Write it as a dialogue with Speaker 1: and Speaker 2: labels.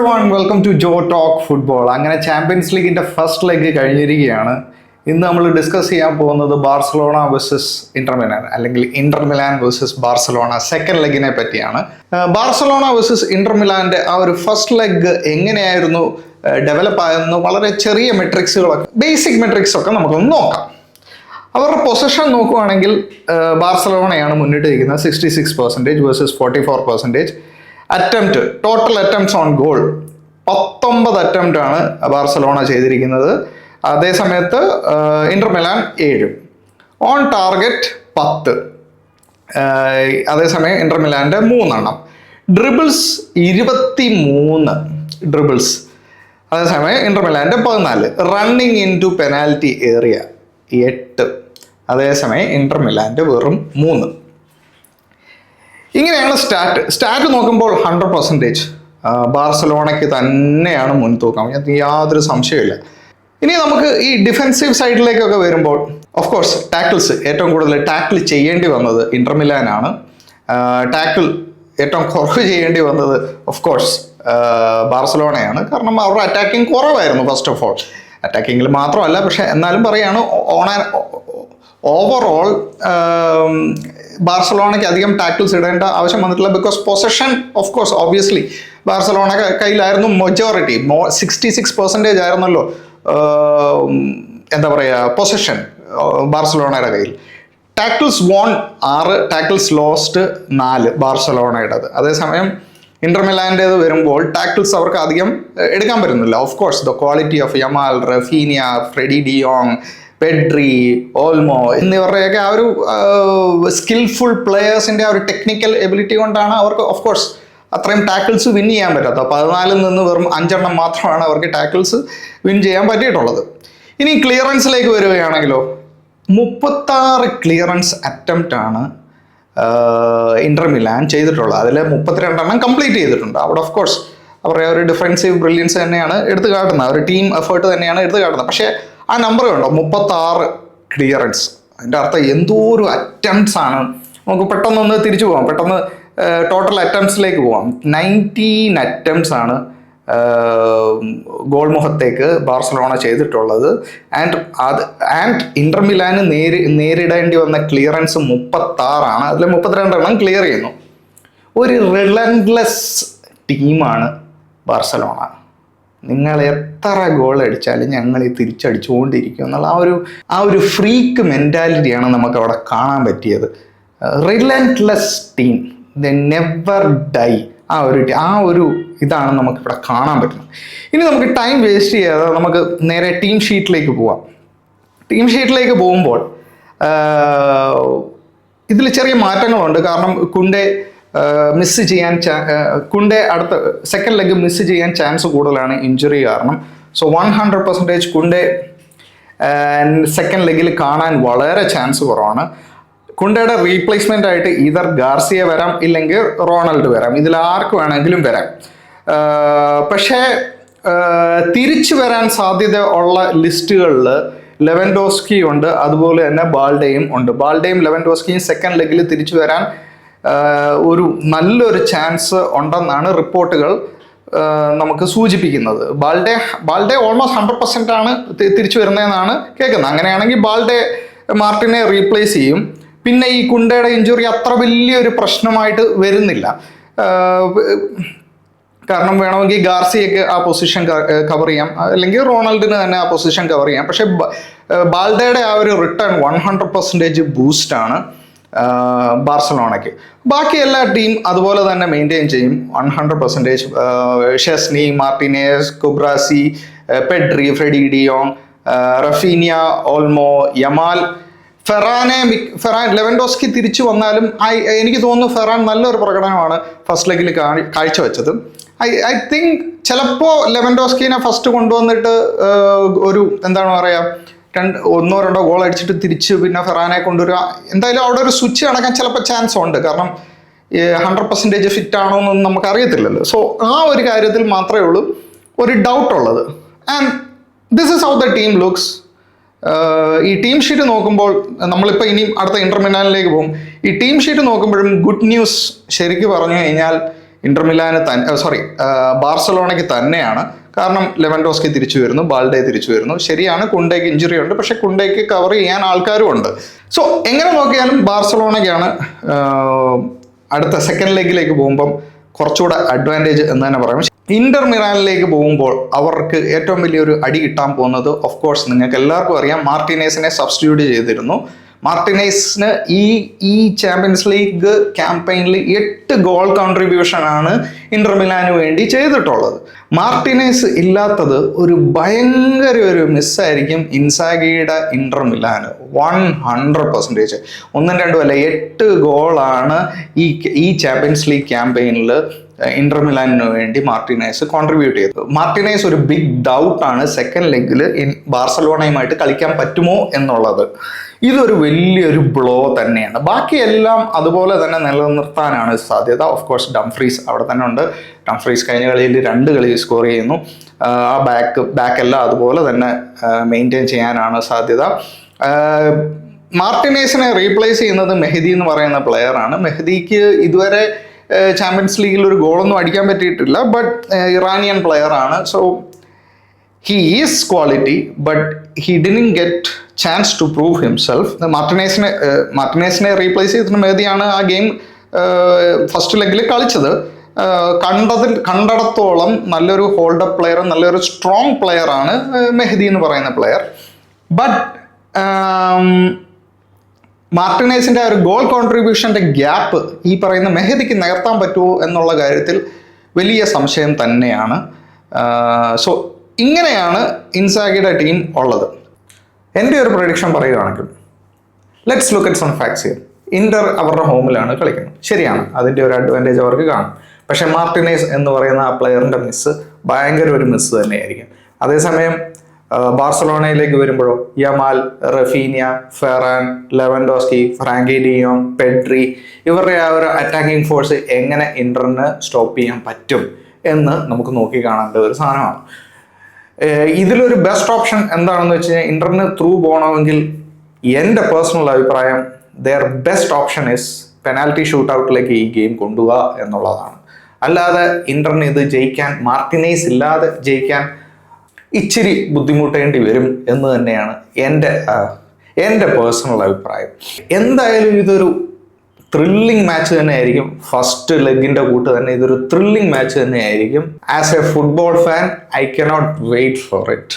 Speaker 1: everyone, welcome to Joe Talk Football. അങ്ങനെ champions ലീഗിന്റെ first leg കഴിഞ്ഞിരിക്കുകയാണ്. ഇന്ന് നമ്മൾ ഡിസ്കസ് ചെയ്യാൻ പോകുന്നത് ബാർസലോണ വേഴ്സസ് ഇന്റർ മിലാൻ അല്ലെങ്കിൽ Inter Milan versus Barcelona second ലെഗിനെ പറ്റിയാണ്. ബാർസലോണ വേഴ്സസ് ഇന്റർ മിലാന്റെ ആ ഒരു ഫസ്റ്റ് ലെഗ് എങ്ങനെയായിരുന്നു ഡെവലപ്പ് ആയെന്ന് വളരെ ചെറിയ മെട്രിക്സുകളൊക്കെ ബേസിക് മെട്രിക്സ് ഒക്കെ നമുക്കൊന്ന് നോക്കാം. അവരുടെ പൊസിഷൻ നോക്കുകയാണെങ്കിൽ ബാർസലോണയാണ് മുന്നിട്ട് നിൽക്കുന്നത് 66% versus 44%. Attempt total attempts on goal 19 attempt ആണ് ബാർസലോണ ചെയ്തിരിക്കുന്നത്. അതേസമയത്ത് ഇന്റർ മിലാൻ 7. On target 10. അതേസമയം ഇന്റർ മിലാൻ്റെ 3 ഡ്രിബിൾസ് 23 ഡ്രിബിൾസ്. അതേസമയം ഇന്റർ മിലാൻ്റെ 14. Running into penalty area 8. അതേസമയം ഇന്റർ മിലാൻ്റെ വെറും 3. ഇങ്ങനെയാണ് സ്റ്റാറ്റ് നോക്കുമ്പോൾ 100% ബാർസലോണയ്ക്ക് തന്നെയാണ് മുൻതൂക്കം, യാതൊരു സംശയമില്ല. ഇനി നമുക്ക് ഈ ഡിഫെൻസീവ് സൈഡിലേക്കൊക്കെ വരുമ്പോൾ ഓഫ് കോഴ്സ് ടാക്കിൾസ് ഏറ്റവും കൂടുതൽ ടാക്കിൾ ചെയ്യേണ്ടി വന്നത് ഇന്റർ മിലാനാണ്. ടാക്കിൾ ഏറ്റവും കുറവ് ചെയ്യേണ്ടി വന്നത് ഓഫ് കോഴ്സ് ബാർസലോണയാണ്. കാരണം അവരുടെ അറ്റാക്കിങ് കുറവായിരുന്നു. ഫസ്റ്റ് ഓഫ് ഓൾ അറ്റാക്കിങ്ങിൽ മാത്രമല്ല, പക്ഷെ എന്നാലും പറയാണ് ഓവറോൾ ബാർസലോണയ്ക്ക് അധികം ടാക്കിൾസ് ഇടേണ്ട ആവശ്യം വന്നിട്ടില്ല. Because possession of course obviously Barcelona കയ്യിലായിരുന്നു മെജോറിറ്റി. 66% ആയിരുന്നല്ലോ എന്താ പറയുക പൊസഷൻ ബാർസലോണയുടെ കയ്യിൽ. ടാക്കിൾസ് വോൺ 6, ടാക്കിൾസ് ലോസ്റ്റ് 4 ബാർസലോണയുടേത്. അതേസമയം ഇന്റർ മിലാൻ്റേത് വരുമ്പോൾ ടാക്കിൾസ് അവർക്ക് അധികം എടുക്കാൻ പറ്റുന്നില്ല. Of course the quality of Yamal, Raphinha, Frenkie de Jong, Pedri, Olmo എന്നിവരുടെയൊക്കെ ആ ഒരു സ്കിൽഫുൾ പ്ലെയേഴ്സിൻ്റെ ആ ഒരു ടെക്നിക്കൽ എബിലിറ്റി കൊണ്ടാണ് അവർക്ക് ഓഫ് കോഴ്സ് അത്രയും ടാക്കിൾസ് വിൻ ചെയ്യാൻ പറ്റാത്തത്. 14 നിന്ന് വെറും 5 മാത്രമാണ് അവർക്ക് ടാക്കിൾസ് വിൻ ചെയ്യാൻ പറ്റിയിട്ടുള്ളത്. ഇനി ക്ലിയറൻസിലേക്ക് വരികയാണെങ്കിലോ 36 ക്ലിയറൻസ് അറ്റംപ്റ്റ് ആണ് ഇന്റർ മിലാൻ ചെയ്തിട്ടുള്ളത്. അതിൽ 32 കംപ്ലീറ്റ് ചെയ്തിട്ടുണ്ട്. അവിടെ ഓഫ് കോഴ്സ് അവരുടെ ഒരു ഡിഫെൻസീവ് ബ്രില്യൻസ് തന്നെയാണ് എടുത്തു കാട്ടുന്നത്, ഒരു ടീം എഫേർട്ട് തന്നെയാണ് എടുത്തു കാട്ടുന്നത്. പക്ഷേ ആ നമ്പർ കണ്ടോ, 36 ക്ലിയറൻസ്. അതിൻ്റെ അർത്ഥം എന്തോ ഒരു അറ്റംപ്റ്റ്സ് ആണ്. നമുക്ക് പെട്ടെന്നൊന്ന് തിരിച്ചു പോകാം, പെട്ടെന്ന് ടോട്ടൽ അറ്റംപ്റ്റ്സിലേക്ക് പോകാം. 19 അറ്റംപ്റ്റ്സ് ആണ് ഗോൾ മുഖത്തേക്ക് ബാർസലോണ ചെയ്തിട്ടുള്ളത്. ആൻഡ് ഇന്റർ മിലാന് നേരിടേണ്ടി വന്ന ക്ലിയറൻസ് 36 അതിൽ 32 ക്ലിയർ ചെയ്യുന്നു. ഒരു റിലൻലെസ് ടീമാണ് ബാർസലോണ. നിങ്ങൾ എത്ര ഗോൾ അടിച്ചാലും ഞങ്ങൾ ഈ തിരിച്ചടിച്ചുകൊണ്ടിരിക്കും എന്നുള്ള ആ ഒരു ഫ്രീക്ക് മെൻറ്റാലിറ്റിയാണ് നമുക്ക് അവിടെ കാണാൻ പറ്റിയത്. Relentless team, the never dye. ആ ഒരു ഇതാണ് നമുക്കിവിടെ കാണാൻ പറ്റുന്നത്. ഇനി നമുക്ക് ടൈം വേസ്റ്റ് ചെയ്യാതെ നമുക്ക് നേരെ ടീം ഷീറ്റിലേക്ക് പോവാം. ടീം ഷീറ്റിലേക്ക് പോകുമ്പോൾ ഇതിൽ ചെറിയ മാറ്റങ്ങളുണ്ട്. കാരണം കുണ്ടെ മിസ് ചെയ്യാൻ കുണ്ടെ അടുത്ത സെക്കൻഡ് ലെഗ് മിസ് ചെയ്യാൻ ചാൻസ് കൂടുതലാണ് ഇഞ്ചുറി കാരണം. സോ 100% കുണ്ടെ സെക്കൻഡ് ലെഗിൽ കാണാൻ വളരെ ചാൻസ് കുറവാണ്. കുണ്ടയുടെ റീപ്ലേസ്മെൻ്റ് ആയിട്ട് ഈതർ ഗാർസിയ വരാം, ഇല്ലെങ്കിൽ റൊണാൾഡ് വരാം. ഇതിൽ ആർക്ക് വേണമെങ്കിലും വരാം. പക്ഷേ തിരിച്ചു വരാൻ സാധ്യത ഉള്ള ലിസ്റ്റുകളിൽ ലെവൻഡോസ്കി ഉണ്ട്, അതുപോലെ തന്നെ ബാൾഡയും ഉണ്ട്. ബാൾഡയും ലെവൻഡോസ്കിയും സെക്കൻഡ് ലെഗിൽ തിരിച്ചു വരാൻ ഒരു നല്ലൊരു ചാൻസ് ഉണ്ടെന്നാണ് റിപ്പോർട്ടുകൾ നമുക്ക് സൂചിപ്പിക്കുന്നത്. ബാൾഡെ ഓൾമോസ്റ്റ് 100% ആണ് തിരിച്ചു വരുന്നതെന്നാണ് കേൾക്കുന്നത്. അങ്ങനെയാണെങ്കിൽ ബാൾഡെ മാർട്ടിനെ റീപ്ലേസ് ചെയ്യും. പിന്നെ ഈ കുണ്ടയുടെ ഇഞ്ചുറി അത്ര വലിയൊരു പ്രശ്നമായിട്ട് വരുന്നില്ല. കാരണം വേണമെങ്കിൽ ഗാർസിയൊക്കെ ആ പൊസിഷൻ കവർ ചെയ്യാം, അല്ലെങ്കിൽ റൊണാൾഡിന് തന്നെ ആ പൊസിഷൻ കവർ ചെയ്യാം. പക്ഷെ ബാൾഡയുടെ ആ ഒരു റിട്ടേൺ 100% ബൂസ്റ്റാണ് ബാർസലോണയ്ക്ക്. ബാക്കി എല്ലാ ടീം അതുപോലെ തന്നെ മെയിൻറ്റെയിൻ ചെയ്യും 100%. Szczesny, Martinez, Cubarsi, Pedri, Frenkie de Jong, Raphinha, Olmo, Yamal, Ferran Lewandowski തിരിച്ചു വന്നാലും എനിക്ക് തോന്നുന്നു ഫെറാൻ നല്ലൊരു പ്രകടനമാണ് ഫസ്റ്റ് ലെഗിൽ കാഴ്ചവെച്ചത്. ഐ തിങ്ക് ചിലപ്പോൾ ലെവൻഡോസ്കിനെ ഫസ്റ്റ് കൊണ്ടുവന്നിട്ട് ഒരു എന്താണ് പറയുക 1-2 ഗോൾ അടിച്ചിട്ട് തിരിച്ച് പിന്നെ ഫെറാനെ കൊണ്ടുവരിക. എന്തായാലും അവിടെ ഒരു സ്വിച്ച് നടക്കാൻ ചിലപ്പോൾ ചാൻസ് ഉണ്ട്. കാരണം 100% ഫിറ്റ് ആണോ എന്നൊന്നും നമുക്ക് അറിയത്തില്ലല്ലോ. സോ ആ ഒരു കാര്യത്തിൽ മാത്രമേ ഉള്ളൂ ഒരു ഡൗട്ട് ഉള്ളത്. And this is how the team looks. ഈ ടീം ഷീറ്റ് നോക്കുമ്പോൾ നമ്മളിപ്പോൾ ഇനി അടുത്ത ഇന്റർ മിലാനിലേക്ക് പോകും. ഈ ടീം ഷീറ്റ് നോക്കുമ്പോഴും ഗുഡ് ന്യൂസ് ശരിക്കും പറഞ്ഞു കഴിഞ്ഞാൽ ഇന്റർ മിലാന് ബാർസലോണയ്ക്ക് തന്നെയാണ്. കാരണം ലെവൻഡോസ്കി തിരിച്ചു വരുന്നു, ബാൽഡെ തിരിച്ചു വരുന്നു. ശരിയാണ്, കുണ്ടേക്ക് ഇഞ്ചുറി ഉണ്ട്, പക്ഷെ കുണ്ടേക്ക് കവർ ചെയ്യാൻ ആൾക്കാരും ഉണ്ട്. സോ എങ്ങനെ നോക്കിയാലും ബാർസലോണയ്ക്കാണ് അടുത്ത സെക്കൻഡ് ലെഗിലേക്ക് പോകുമ്പം കുറച്ചുകൂടെ അഡ്വാൻറ്റേജ് എന്ന് തന്നെ പറയാം. ഇന്റർ മിലാനിലേക്ക് പോകുമ്പോൾ അവർക്ക് ഏറ്റവും വലിയൊരു അടി കിട്ടാൻ പോകുന്നത്, ഓഫ് കോഴ്സ് നിങ്ങൾക്ക് എല്ലാവർക്കും അറിയാം, മാർട്ടിനേസിനെ സബ്സ്റ്റിറ്റ്യൂട്ട് ചെയ്തിരുന്നു. മാർട്ടിനേസിന് ഈ ചാമ്പ്യൻസ് ലീഗ് ക്യാമ്പയിനിൽ 8 ഗോൾ കോൺട്രിബ്യൂഷൻ ആണ് ഇന്റർ മിലാന് വേണ്ടി ചെയ്തിട്ടുള്ളത്. മാർട്ടിനേസ് ഇല്ലാത്തത് ഒരു ഭയങ്കര ഒരു മിസ്സായിരിക്കും ഇൻസാഗിയുടെ ഇന്റർ മിലാന്. 100%. 1-2 അല്ല, 8 ഗോളാണ് ഈ ചാമ്പ്യൻസ് ലീഗ് ക്യാമ്പയിനിൽ ഇന്റർ മിലാനിന് വേണ്ടി മാർട്ടിനേസ് കോൺട്രിബ്യൂട്ട് ചെയ്തത്. മാർട്ടിനേസ് ഒരു ബിഗ് ഡൗട്ടാണ് സെക്കൻഡ് ലെഗിൽ ബാർസലോണയുമായിട്ട് കളിക്കാൻ പറ്റുമോ എന്നുള്ളത്. ഇതൊരു വലിയൊരു ബ്ലോ തന്നെയാണ്. ബാക്കിയെല്ലാം അതുപോലെ തന്നെ നിലനിർത്താനാണ് സാധ്യത. ഓഫ് കോഴ്സ് ഡംഫ്രീസ് അവിടെ തന്നെ ഉണ്ട്. ഡംഫ്രീസ് കഴിഞ്ഞ കളിയിൽ 2 കളി സ്കോർ ചെയ്യുന്നു. ആ ബാക്കെല്ലാം അതുപോലെ തന്നെ മെയിൻറ്റെയിൻ ചെയ്യാനാണ് സാധ്യത. മാർട്ടിനേസിനെ റീപ്ലേസ് ചെയ്യുന്നത് മെഹദി എന്ന് പറയുന്ന പ്ലെയറാണ്. മെഹദിക്ക് ഇതുവരെ ചാമ്പ്യൻസ് ലീഗിൽ ഒരു ഗോളൊന്നും അടിക്കാൻ പറ്റിയിട്ടില്ല. ബട്ട് ഇറാനിയൻ പ്ലെയറാണ്. So he is quality, but he didn't get chance to prove himself. മാർട്ടിനേസിനെ റീപ്ലേസ് ചെയ്തിട്ട് മെഹദിയാണ് ആ ഗെയിം ഫസ്റ്റ് ലെഗിൽ കളിച്ചത്. കണ്ടിടത്തോളം നല്ലൊരു ഹോൾഡപ്പ് പ്ലെയർ, നല്ലൊരു സ്ട്രോങ് പ്ലെയറാണ് മെഹദി എന്ന് പറയുന്ന പ്ലെയർ. ബട്ട് മാർട്ടിനേസിൻ്റെ ഒരു ഗോൾ കോൺട്രിബ്യൂഷൻ്റെ ഗ്യാപ്പ് ഈ പറയുന്ന മെഹദിക്ക് നികത്താൻ പറ്റുമോ എന്നുള്ള കാര്യത്തിൽ വലിയ സംശയം തന്നെയാണ്. സോ ഇങ്ങനെയാണ് ഇൻസാഗിയുടെ ടീം ഉള്ളത്. എൻ്റെ ഒരു പ്രഡിക്ഷൻ പറയുകയാണെങ്കിൽ, let's look at some facts here. Inter അവരുടെ ഹോമിലാണ് കളിക്കുന്നത്, ശരിയാണ്, അതിൻ്റെ ഒരു അഡ്വാൻറ്റേജ് അവർക്ക് കാണും. പക്ഷേ മാർട്ടിനേസ് എന്ന് പറയുന്ന ആ പ്ലെയറിൻ്റെ മിസ് ഭയങ്കര ഒരു മിസ് തന്നെയായിരിക്കും. അതേസമയം ബാർസലോണയിലേക്ക് വരുമ്പോഴോ Yamal, Raphinha, Ferran, Lewandowski, Frankie de Jong, Pedri, ഇവരുടെ ആ ഒരു അറ്റാക്കിംഗ് ഫോഴ്സ് എങ്ങനെ ഇന്ററിന് സ്റ്റോപ്പ് ചെയ്യാൻ പറ്റും എന്ന് നമുക്ക് നോക്കി കാണേണ്ട ഒരു സാധനമാണ്. ഇതിലൊരു ബെസ്റ്റ് ഓപ്ഷൻ എന്താണെന്ന് വെച്ച് കഴിഞ്ഞാൽ, ഇന്ററിന് ത്രൂ പോകണമെങ്കിൽ എൻ്റെ പേഴ്സണൽ അഭിപ്രായം their best option is penalty shoot ഔട്ടിലേക്ക് ഈ ഗെയിം കൊണ്ടുപോവുക എന്നുള്ളതാണ്. അല്ലാതെ ഇന്ററിന് ഇത് ജയിക്കാൻ, മാർട്ടിനേസ് ഇല്ലാതെ ജയിക്കാൻ ഇച്ചിരി ബുദ്ധിമുട്ടേണ്ടി വരും എന്ന് തന്നെയാണ് എൻ്റെ പേഴ്സണൽ അഭിപ്രായം. എന്തായാലും ഇതൊരു ത്രില്ലിംഗ് മാച്ച് തന്നെ ആയിരിക്കും. ഫസ്റ്റ് ലെഗിന്റെ കൂട്ട് തന്നെ ഇതൊരു ത്രില്ലിംഗ് മാച്ച് തന്നെ ആയിരിക്കും. As a football fan I cannot wait for it.